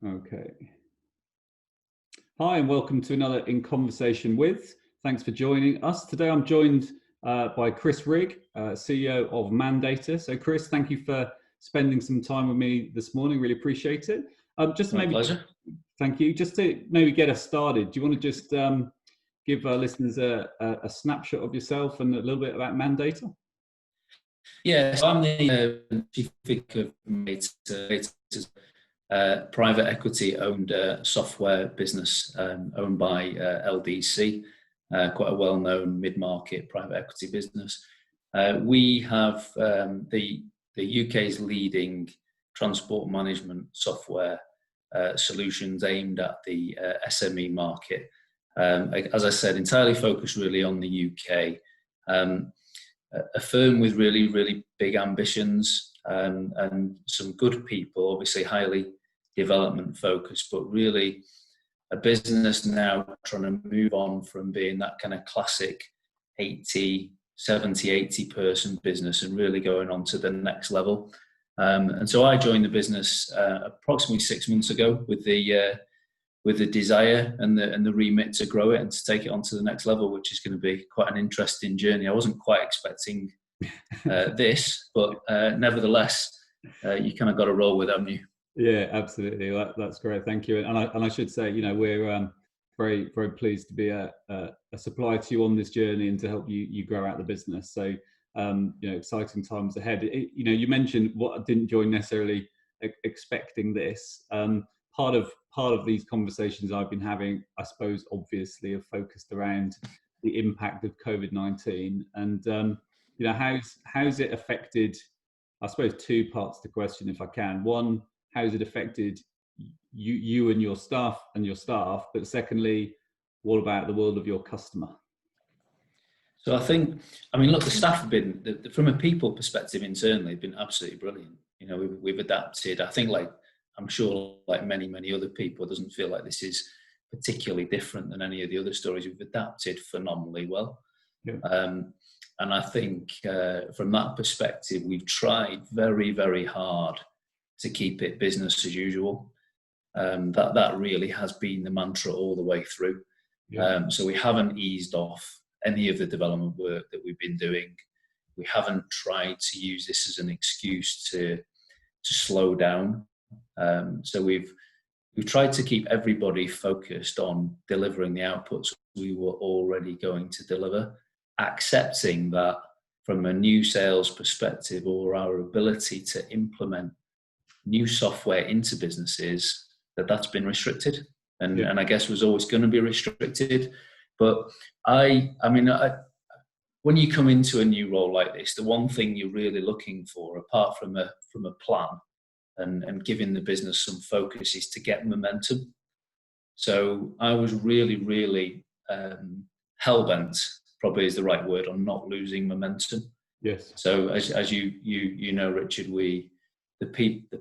Okay. Hi, and welcome to another In Conversation With. Thanks for joining us. Today I'm joined by Chris Rigg, CEO of Mandata. So Chris, thank you for spending some time with me this morning. Really appreciate it. My pleasure. Thank you. Just to maybe get us started, do you want to just give our listeners a snapshot of yourself and a little bit about Mandata? Yeah, so I'm the chief executive of Mandata, private equity-owned software business owned by LDC, quite a well-known mid-market private equity business. We have the UK's leading transport management software solutions aimed at the SME market. As I said, entirely focused really on the UK. A firm with really, really big ambitions and some good people, obviously highly development focused, but really a business now trying to move on from being that kind of classic 80 person business and really going on to the next level. And so I joined the business approximately 6 months ago with the desire and the remit to grow it and to take it on to the next level, which is going to be quite an interesting journey. I wasn't quite expecting this, but nevertheless, you kind of got to roll with it, haven't you? Yeah, absolutely. That's great. Thank you. And I should say, we're very, very pleased to be a supplier to you on this journey and to help you grow out the business. So, exciting times ahead. You mentioned what I didn't join necessarily expecting this. Part of these conversations I've been having, I suppose, obviously, are focused around the impact of COVID-19 and how's it affected. I suppose two parts to the question, if I can. One, how's it affected you and your staff? But secondly, what about the world of your customer? So look, the staff have been, from a people perspective internally, been absolutely brilliant. We've adapted. I think, I'm sure, like many other people, it doesn't feel like this is particularly different than any of the other stories. We've adapted phenomenally well. Yeah. And I think from that perspective, we've tried very, very hard to keep it business as usual. That really has been the mantra all the way through. Yeah. So we haven't eased off any of the development work that we've been doing. We haven't tried to use this as an excuse to slow down. So we've tried to keep everybody focused on delivering the outputs we were already going to deliver, accepting that from a new sales perspective or our ability to implement new software into businesses, that's been restricted and I guess was always going to be restricted. But when you come into a new role like this, the one thing you're really looking for, apart from a plan and giving the business some focus, is to get momentum. So I was really, really hell-bent, probably is the right word, on not losing momentum. Yes. So as you know, Richard, the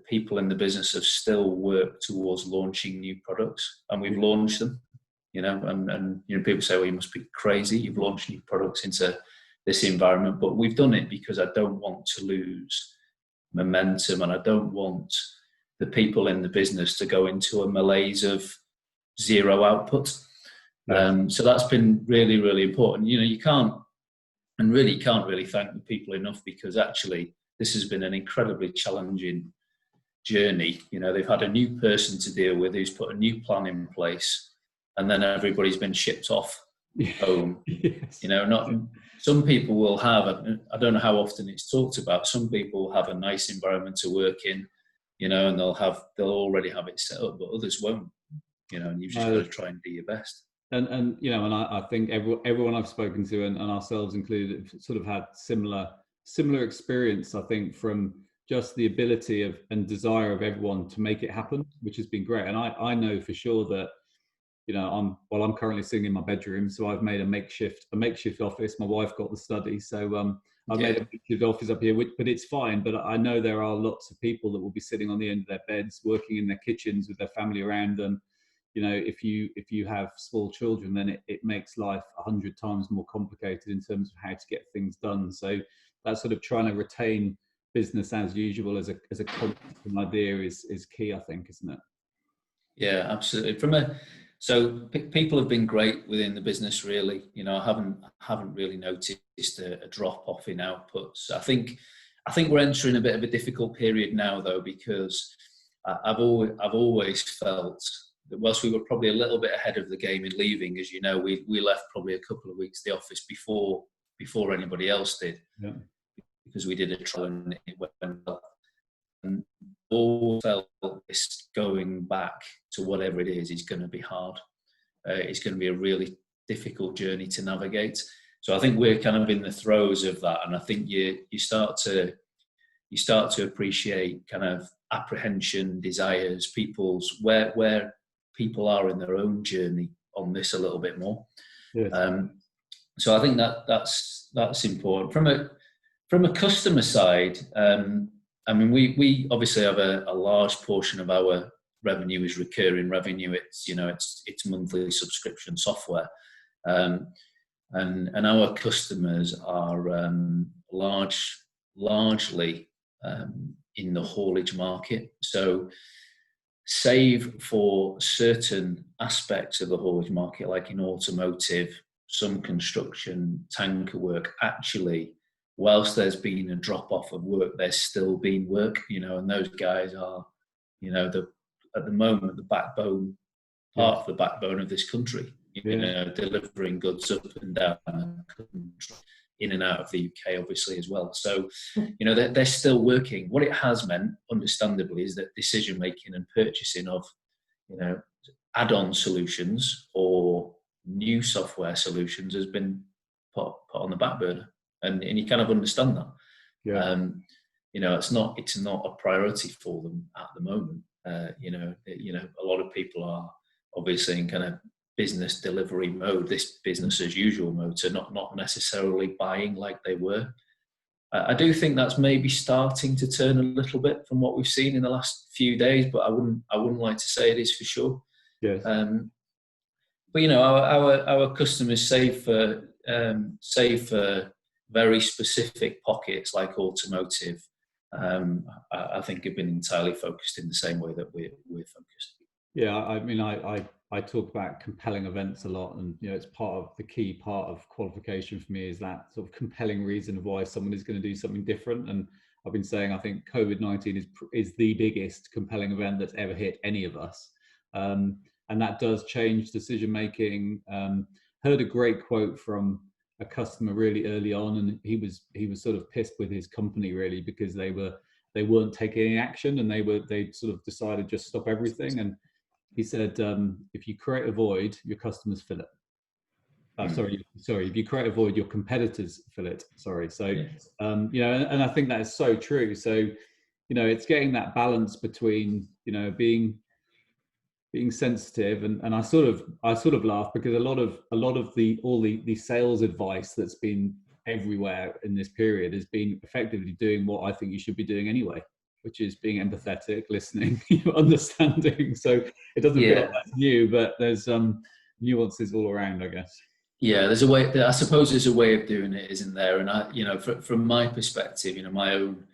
people in the business have still worked towards launching new products, and we've launched them. And people say, well, you must be crazy, you've launched new products into this environment. But we've done it because I don't want to lose momentum, and I don't want the people in the business to go into a malaise of zero output. Yes. So that's been really, really important. You can't really thank the people enough, because actually this has been an incredibly challenging journey. They've had a new person to deal with who's put a new plan in place, and then everybody's been shipped off home. Yes. Some people will have, I don't know how often it's talked about, some people have a nice environment to work in, and they'll already have it set up, but others won't, and you've just got to try and do your best. And I think everyone I've spoken to, and ourselves included, have sort of had similar experience, I think, from just the ability and desire of everyone to make it happen, which has been great. And I know for sure that, I'm currently sitting in my bedroom, so I've made a makeshift office. My wife got the study, so I've made a makeshift office up here, but it's fine. But I know there are lots of people that will be sitting on the end of their beds, working in their kitchens with their family around them. If you have small children, then it makes life 100 times more complicated in terms of how to get things done. So that sort of trying to retain business as usual as a constant idea is key, I think, isn't it? Yeah, absolutely. People have been great within the business, really. You know, I haven't really noticed a drop off in outputs. I think we're entering a bit of a difficult period now, though, because I've always felt that whilst we were probably a little bit ahead of the game in leaving, as you know, we left probably a couple of weeks the office before anybody else did, Yeah. because we did a trial and it went well. And all felt this going back to whatever it is going to be hard. It's going to be a really difficult journey to navigate. So I think we're kind of in the throes of that, and I think you start to appreciate kind of apprehension, desires, people's where people are in their own journey on this a little bit more. Yes. So I think that's important from a customer side. I mean, we obviously have a large portion of our revenue is recurring revenue. It's monthly subscription software, and our customers are largely in the haulage market. So, save for certain aspects of the haulage market, like in automotive, some construction, tanker work, actually, whilst there's been a drop off of work, there's still been work, and those guys are, at the moment, the backbone, part of the backbone of this country, delivering goods up and down the country, in and out of the UK, obviously, as well. So, they're still working. What it has meant, understandably, is that decision making and purchasing of, add-on solutions or new software solutions has been put on the back burner, and you kind of understand that. Yeah. It's not a priority for them at the moment. A lot of people are obviously in kind of business delivery mode, this business as usual mode, so not necessarily buying like they were. I do think that's maybe starting to turn a little bit from what we've seen in the last few days, but I wouldn't like to say it is for sure. Yes. But our customers save for very specific pockets like automotive. I think have been entirely focused in the same way that we're focused. Yeah, I mean, I talk about compelling events a lot, and it's part of the key part of qualification for me is that sort of compelling reason of why someone is going to do something different. And I've been saying I think COVID-19 is the biggest compelling event that's ever hit any of us, and that does change decision making. Heard a great quote from a customer really early on, and he was sort of pissed with his company really because they weren't taking any action, and they sort of decided just stop everything. And he said, if you create a void, your customers fill it. Sorry, if you create a void, your competitors fill it. Sorry. So, and I think that is so true. So, it's getting that balance between, being sensitive, and I sort of laugh because a lot of the sales advice that's been everywhere in this period has been effectively doing what I think you should be doing anyway, which is being empathetic, listening, understanding. So it doesn't feel like that's new, but there's nuances all around, I guess. Yeah, there's a way. I suppose there's a way of doing it, isn't there? And from my perspective, my own.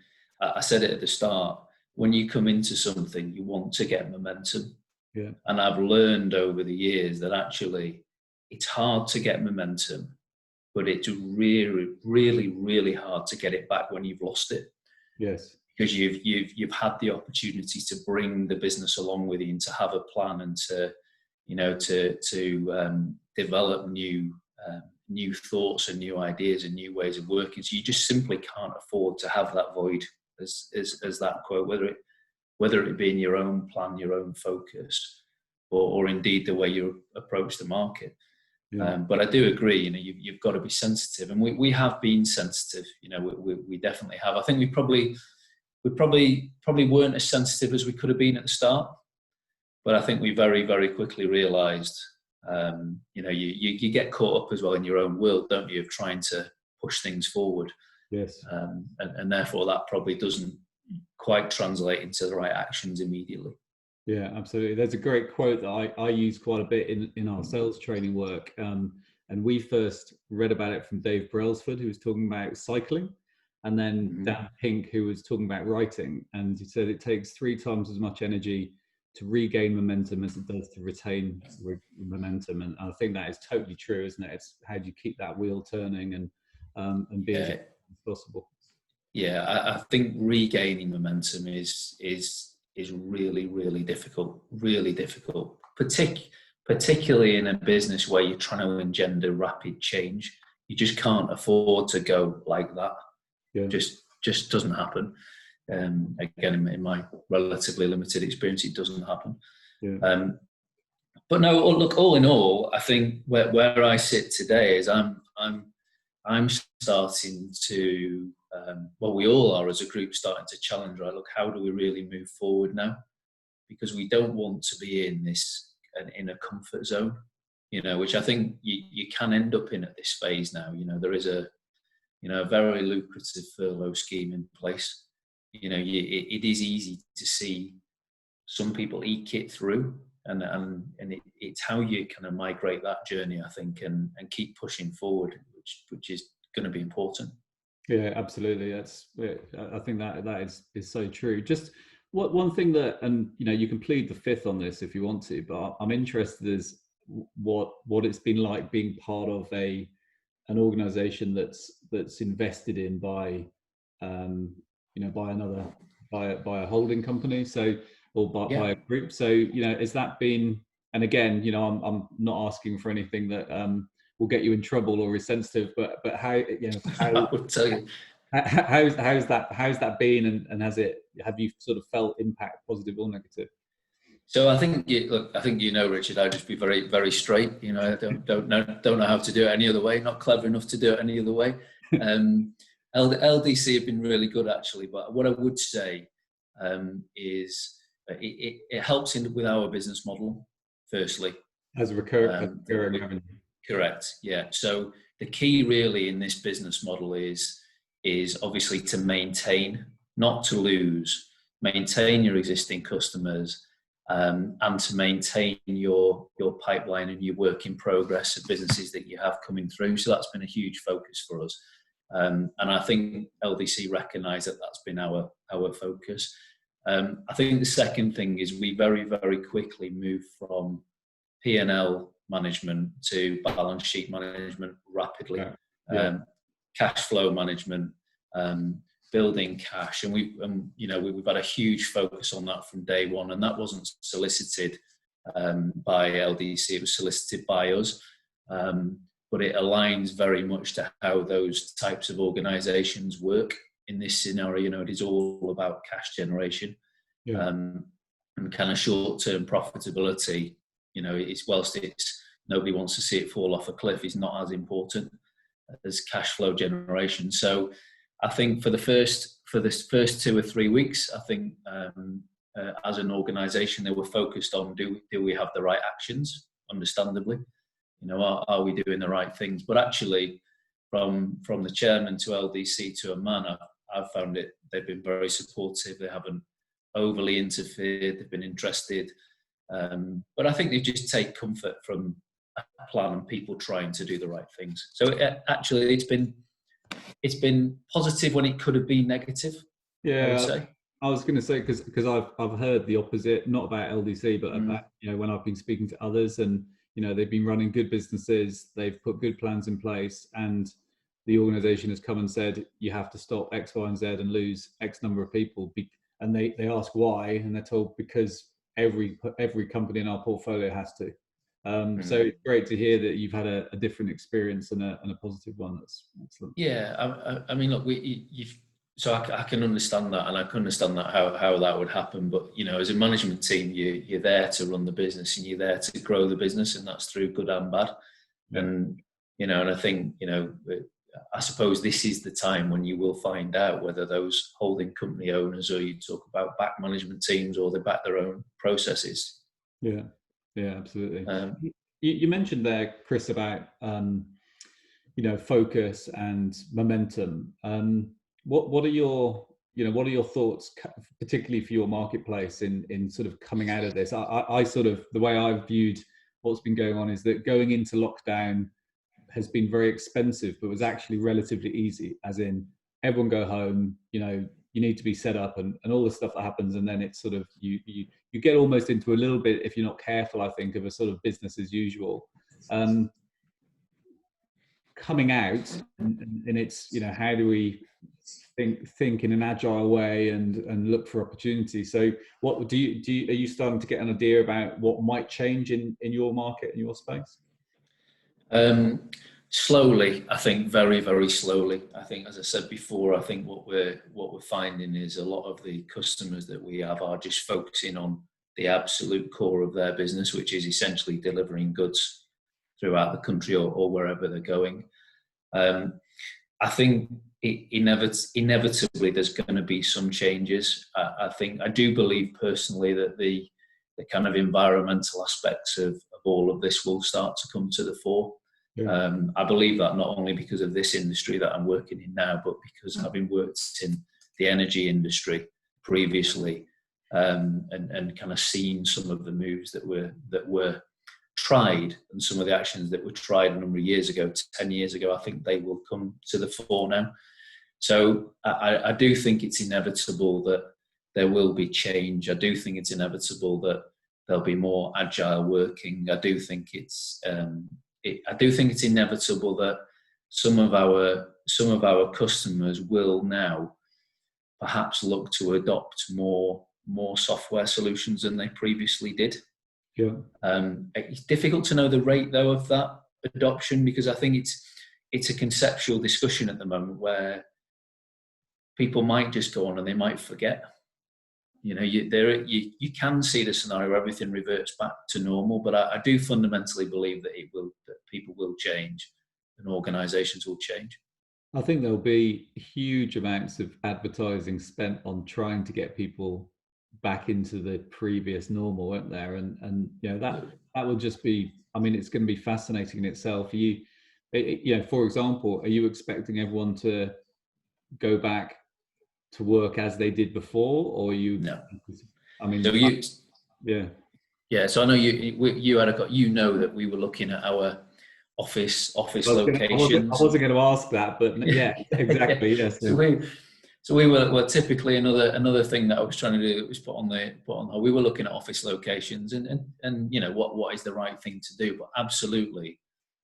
I said it at the start. When you come into something, you want to get momentum. Yeah. And I've learned over the years that actually it's hard to get momentum, but it's really, really, really hard to get it back when you've lost it. Yes. Because you've had the opportunity to bring the business along with you and to have a plan and to develop new thoughts and new ideas and new ways of working. So you just simply can't afford to have that void, as that quote, whether it be in your own plan, your own focus, or indeed the way you approach the market. Yeah. But I do agree, you've got to be sensitive, and we have been sensitive. We definitely have. I think we probably weren't as sensitive as we could have been at the start, but I think we very, very quickly realised, you get caught up as well in your own world, don't you, of trying to push things forward. Yes. And therefore that probably doesn't quite translate into the right actions immediately. Yeah, absolutely. There's a great quote that I use quite a bit in our sales training work. And we first read about it from Dave Brailsford, who was talking about cycling, and then Dan Pink, who was talking about writing. And he said it takes 3 times as much energy regain momentum as it does to retain momentum. And I think that is totally true, isn't it? It's how do you keep that wheel turning and be as possible. Yeah, I think regaining momentum is really, really difficult. Really difficult, particularly in a business where you're trying to engender rapid change. You just can't afford to go like that. Yeah. Just doesn't happen. Again, in my relatively limited experience, it doesn't happen. Yeah. But no, look, all in all, I think where I sit today is I'm starting to, well, we all are as a group starting to challenge, right? Look, how do we really move forward now? Because we don't want to be in a comfort zone, which I think you can end up in at this phase now. There is a very lucrative furlough scheme in place. It is easy to see some people eke it through, and it's how you kind of migrate that journey, I think, and keep pushing forward, which is going to be important. Yeah, absolutely. I think that is so true. Just one thing that, and you can plead the fifth on this if you want to, but I'm interested is what it's been like being part of an organization that's invested in by by a holding company, by a group. So has that been, and again, I'm not asking for anything that will get you in trouble or is sensitive, but how I would tell you, how's that been, and have you sort of felt impact, positive or negative? So I think Richard, I'd just be very, very straight. I don't know how to do it any other way. Not clever enough to do it any other way. LDC have been really good, actually. But what I would say is it helps with our business model. Firstly, as a recurring revenue. Correct. Yeah. So the key really in this business model is obviously to maintain, not to lose. Maintain your existing customers. And to maintain your pipeline and your work in progress of businesses that you have coming through. So that's been a huge focus for us. And I think LDC recognise that that's been our focus. I think the second thing is we very, very quickly moved from P&L management to balance sheet management rapidly. Cash flow management, building cash, and we've had a huge focus on that from day one, and that wasn't solicited by LDC, it was solicited by us, but it aligns very much to how those types of organizations work in this scenario. It is all about cash generation, and kind of short-term profitability. Whilst nobody wants to see it fall off a cliff, is not as important as cash flow generation. So I think for this first 2 or 3 weeks, I think as an organisation, they were focused on do we have the right actions? Understandably, are we doing the right things? But actually, from the chairman to LDC to a man, I've found they've been very supportive. They haven't overly interfered. They've been interested, but I think they just take comfort from a plan and people trying to do the right things. So actually, it's been positive when it could have been negative. Yeah, I would say. I was going to say because I've heard the opposite, not about LDC, but about when I've been speaking to others, and they've been running good businesses, they've put good plans in place, and the organisation has come and said you have to stop X, Y, and Z and lose X number of people, and they ask why, and they're told because every company in our portfolio has to. So it's great to hear that you've had a different experience and a positive one. That's excellent. Yeah, I mean, look, so I can understand that, and I can understand that how that would happen. But as a management team, you're there to run the business, and you're there to grow the business, and that's through good and bad. Yeah. And and I think I suppose this is the time when you will find out whether those holding company owners, or you talk about back management teams, or they back their own processes. Yeah, absolutely. You mentioned there, Chris, about focus and momentum. What are your thoughts, particularly for your marketplace, in sort of coming out of this? I sort of, the way I've viewed what's been going on is that going into lockdown has been very expensive, but was actually relatively easy, as in everyone go home, you need to be set up and all the stuff that happens, and then it's sort of you get almost into a little bit, if you're not careful, I think, of a sort of business as usual. Coming out, and it's, you know, how do we think in an agile way and look for opportunities? So what are you starting to get an idea about what might change in your market, in your space? Slowly, I think, very, very slowly. I think, as I said before, I think what we're finding is a lot of the customers that we have are just focusing on the absolute core of their business, which is essentially delivering goods throughout the country or wherever they're going. I think inevitably there's going to be some changes. I do believe personally that the kind of environmental aspects of all of this will start to come to the fore. Yeah. I believe that not only because of this industry that I'm working in now, but because having worked in the energy industry previously, and kind of seen some of the moves that were tried and some of the actions that were tried a number of years ago, 10 years ago, I think they will come to the fore now. So I do think it's inevitable that there will be change. I do think it's inevitable that there'll be more agile working. I do think it's inevitable that some of our customers will now perhaps look to adopt more software solutions than they previously did. Yeah. It's difficult to know the rate though of that adoption, because I think it's a conceptual discussion at the moment where people might just go on and they might forget. You know, you can see the scenario where everything reverts back to normal, but I do fundamentally believe that people will change and organisations will change. I think there'll be huge amounts of advertising spent on trying to get people back into the previous normal, won't there? And you know, that will just be, I mean, it's going to be fascinating in itself. You know, for example, are you expecting everyone to go back to work as they did before, or you? No. I mean, so yeah. So I know you had that we were looking at our office locations. I wasn't going to ask that, but yeah, exactly. Yes. So we were typically another thing that I was trying to do that was put on hold. We were looking at office locations and you know what is the right thing to do, but absolutely,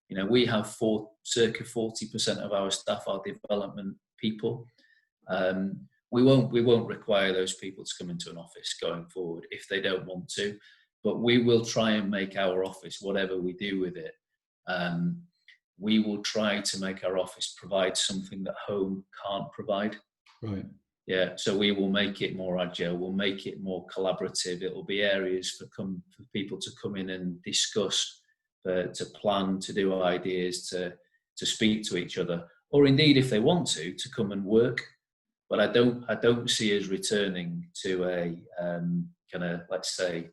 you know, we have circa 40% of our staff are development people. We won't require those people to come into an office going forward if they don't want to, but we will try and make our office, whatever we do with it, we will try to make our office provide something that home can't provide. Right. Yeah. So we will make it more agile. We'll make it more collaborative. It will be areas for people to come in and discuss, to plan, to do ideas, to speak to each other, or indeed, if they want to come and work. But I don't see us returning to a kind of, let's say,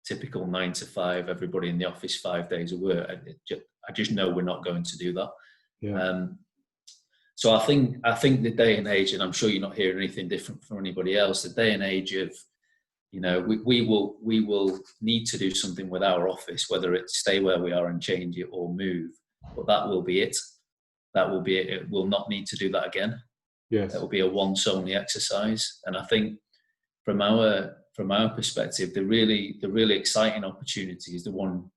typical 9 to 5, everybody in the office 5 days of work. I just know we're not going to do that. Yeah. So I think the day and age, and I'm sure you're not hearing anything different from anybody else, the day and age of, you know, we will need to do something with our office, whether it's stay where we are and change it or move. But that will be it. That will be it. It will not need to do that again. Yes. That will be a once only exercise. And I think from our perspective, the really exciting opportunity is the one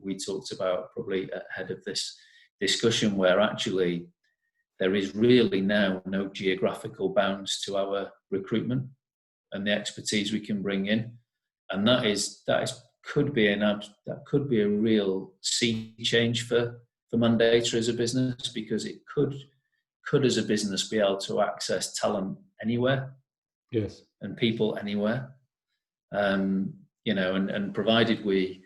we talked about probably ahead of this discussion, where actually there is really now no geographical bounds to our recruitment and the expertise we can bring in, and that could be a real sea change for Mandata as a business, because it could as a business be able to access talent anywhere. Yes. And people anywhere, you know, and provided we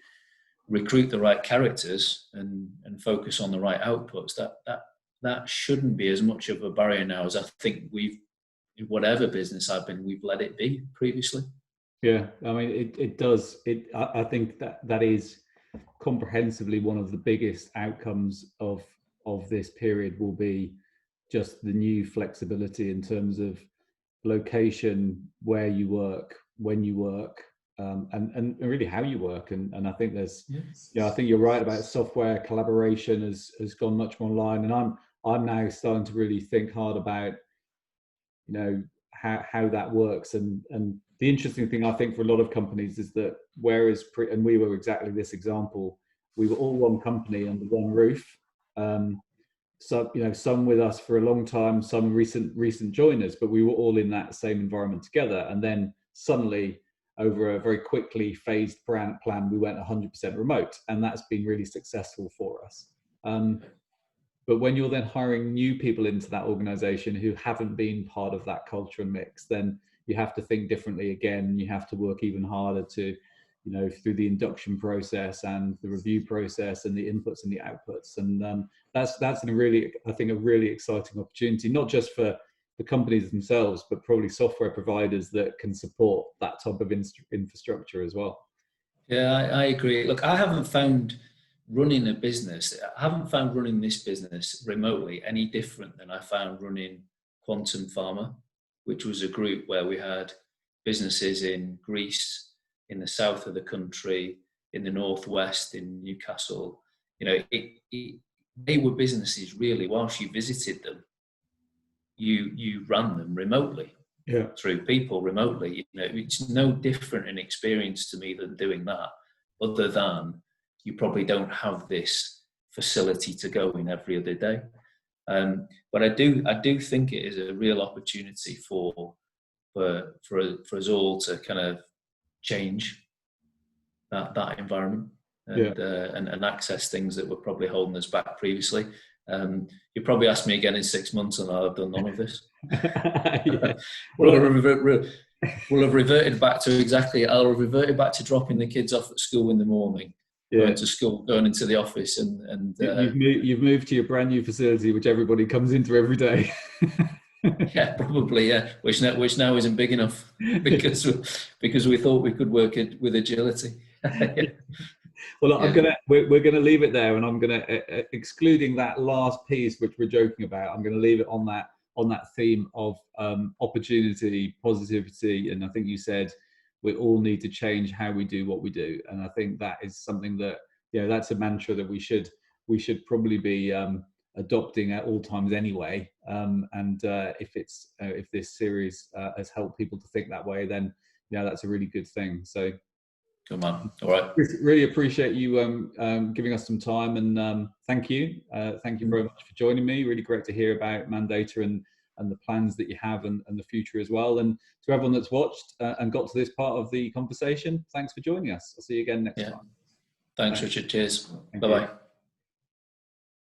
recruit the right characters and focus on the right outputs, that shouldn't be as much of a barrier now as I think in whatever business I've been, we've let it be previously. Yeah, I mean, it does. I think that is comprehensively one of the biggest outcomes of this period will be just the new flexibility in terms of location, where you work, when you work, and really how you work. And I think there's, I think you're right about software collaboration has gone much more online. And I'm now starting to really think hard about how that works. And the interesting thing, I think, for a lot of companies is that whereas and we were exactly this example, we were all one company under one roof. So some with us for a long time, some recent joiners, but we were all in that same environment together. And then suddenly, over a very quickly phased plan, we went 100% remote, and that's been really successful for us. But when you're then hiring new people into that organization who haven't been part of that culture and mix, then you have to think differently again. You have to work even harder to, through the induction process and the review process and the inputs and the outputs. And that's a really exciting opportunity, not just for the companies themselves, but probably software providers that can support that type of infrastructure as well. Yeah, I agree. Look, I haven't found running this business remotely any different than I found running Quantum Pharma, which was a group where we had businesses in Greece, in the south of the country, in the northwest, in Newcastle. They were businesses really, whilst you visited them, you ran them remotely. Yeah. Through people remotely. It's no different an experience to me than doing that, other than you probably don't have this facility to go in every other day. But I do think it is a real opportunity for us all to kind of change that environment and access things that were probably holding us back previously. You probably ask me again in 6 months and I'll have done none of this. We'll have reverted back to I'll have reverted back to dropping the kids off at school in the morning, going to school, going into the office, and you've moved to your brand new facility, which everybody comes into every day. Yeah, probably, yeah. Which now isn't big enough because we thought we could work it with agility. Yeah. Well, we're gonna leave it there, and I'm gonna excluding that last piece which we're joking about. I'm gonna leave it on that theme of opportunity, positivity, and I think you said we all need to change how we do what we do, and I think that is something that that's a mantra that we should probably be adopting at all times anyway. And if this series has helped people to think that way, then that's a really good thing. So. Come on. All right. Really appreciate you giving us some time, and thank you. Thank you very much for joining me. Really great to hear about Mandata and the plans that you have and the future as well. And to everyone that's watched and got to this part of the conversation, thanks for joining us. I'll see you again next time. Thanks, Richard. Cheers. Thank Bye-bye. you.